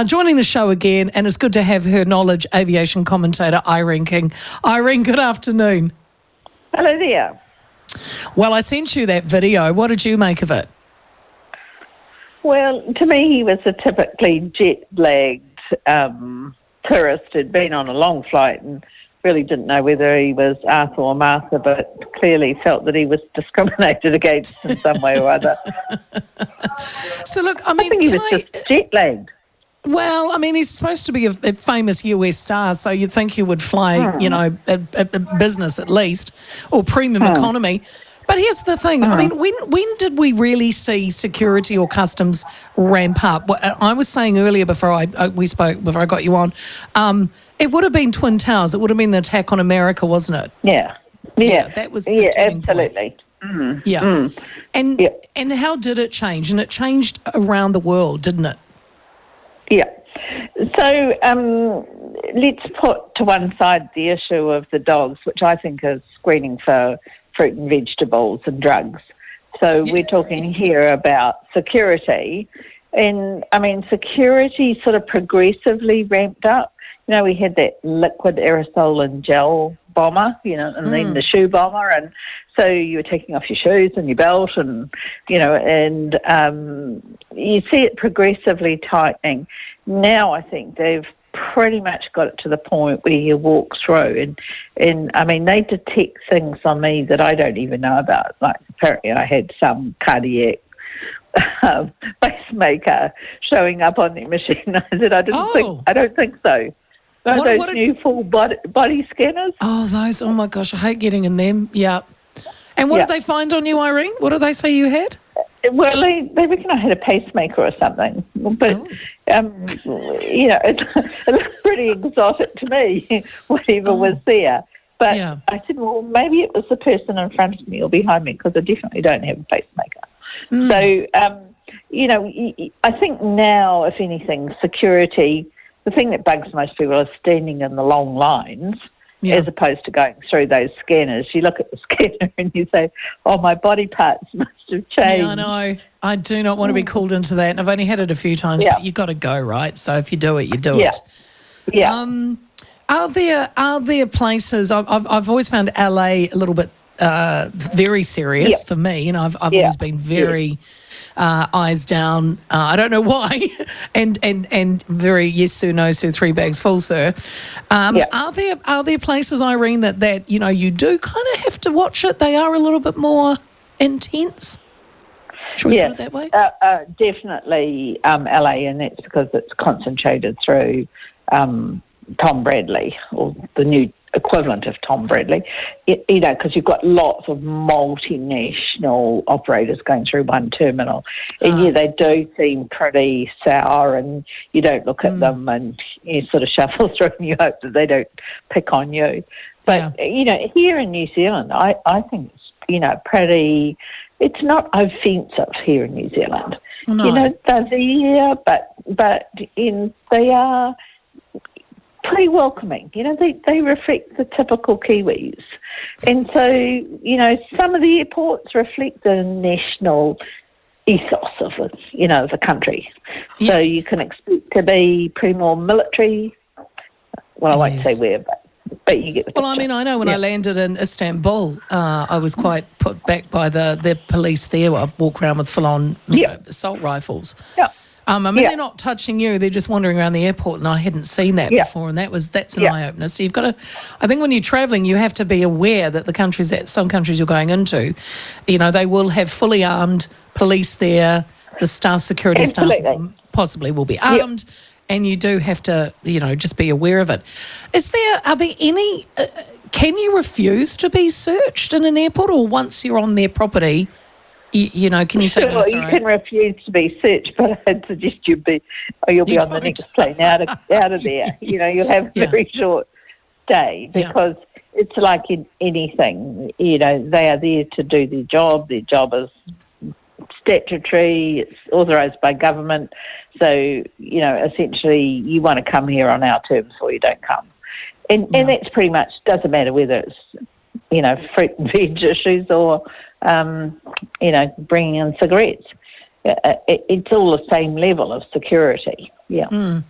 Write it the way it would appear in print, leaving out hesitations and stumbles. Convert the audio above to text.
joining the show again, and it's good to have her knowledge, aviation commentator Irene King. Irene, good afternoon. Hello there. Well, I sent you that video. What did you make of it? Well, to me, he was a typically jet-lagged tourist who'd been on a long flight and really didn't know whether he was Arthur or Martha, but clearly felt that he was discriminated against in some way or other. So, look, I mean, think he was just jet-lagged. Well, I mean, he's supposed to be a famous US star, so you'd think he would fly, you know, a business at least, or premium economy. But here's the thing. I mean, when did we really see security or customs ramp up? I was saying earlier before we spoke, before I got you on, it would have been Twin Towers. It would have been the attack on America, wasn't it? Yeah, that was the turning absolutely. Point. And how did it change? And it changed around the world, didn't it? Yeah. So let's put to one side the issue of the dogs, which I think is screening for fruit and vegetables and drugs. So we're talking here about security. And, I mean, security sort of progressively ramped up. You know, we had that liquid aerosol and gel bomber, you know, and then the shoe bomber. And so you were taking off your shoes and your belt and, you know, and you see it progressively tightening. Now I think they've pretty much got it to the point where you walk through and I mean, they detect things on me that I don't even know about. Like apparently I had some cardiac pacemaker showing up on their machine. I said, I don't think so. Those new full body scanners. Oh, those! Oh my gosh, I hate getting in them. Yeah. And what did they find on you, Irene? What did they say you had? Well, they reckon I had a pacemaker or something. But you know, it looked pretty exotic to me. Whatever was there. But I said, well, maybe it was the person in front of me or behind me because I definitely don't have a pacemaker. So, you know, I think now, if anything, security. The thing that bugs most people is standing in the long lines as opposed to going through those scanners. You look at the scanner and you say, oh, my body parts must have changed. Yeah, I know. I do not want to be called into that. And I've only had it a few times, but you've got to go, right? So if you do it, you do it. Yeah. Are there places, I've always found LA a little bit very serious for me. You know, I've always been very... eyes down. I don't know why, and very yes sir, no sir, 3 bags full sir. Are there places, Irene, that you know you do kind of have to watch it? They are a little bit more intense. Should we put it that way? Definitely LA, and that's because it's concentrated through Tom Bradley, or the new equivalent of Tom Bradley, you know, because you've got lots of multinational operators going through one terminal. And they do seem pretty sour, and you don't look at them and you sort of shuffle through and you hope that they don't pick on you. But, you know, here in New Zealand, I think it's, you know, pretty, it's not offensive here in New Zealand. No. You know, they're there, but they are pretty welcoming. You know, they reflect the typical Kiwis. And so, you know, some of the airports reflect the national ethos of it, you know, the country. So you can expect to be pretty more military. Well, I won't say where, but you get the picture. Well, I mean, I know when I landed in Istanbul, I was quite put back by the police there. I walk around with full-on assault rifles. Yeah. I mean, they're not touching you; they're just wandering around the airport, and I hadn't seen that before, and that's an eye opener. So you've got to, I think, when you're travelling, you have to be aware that the countries that some countries you're going into, you know, they will have fully armed police there. The security staff possibly will be armed, and you do have to, you know, just be aware of it. Are there any? Can you refuse to be searched in an airport, or once you're on their property? You know, can you say no, sorry? You can refuse to be searched, but I'd suggest you'll be on the next plane out of there. You know, you'll have a very short stay because it's like in anything. You know, they are there to do their job. Their job is statutory. It's authorised by government. So, you know, essentially you want to come here on our terms or you don't come. And that's pretty much, doesn't matter whether it's, you know, fruit and veg issues or, you know, bringing in cigarettes. It's all the same level of security, Yeah.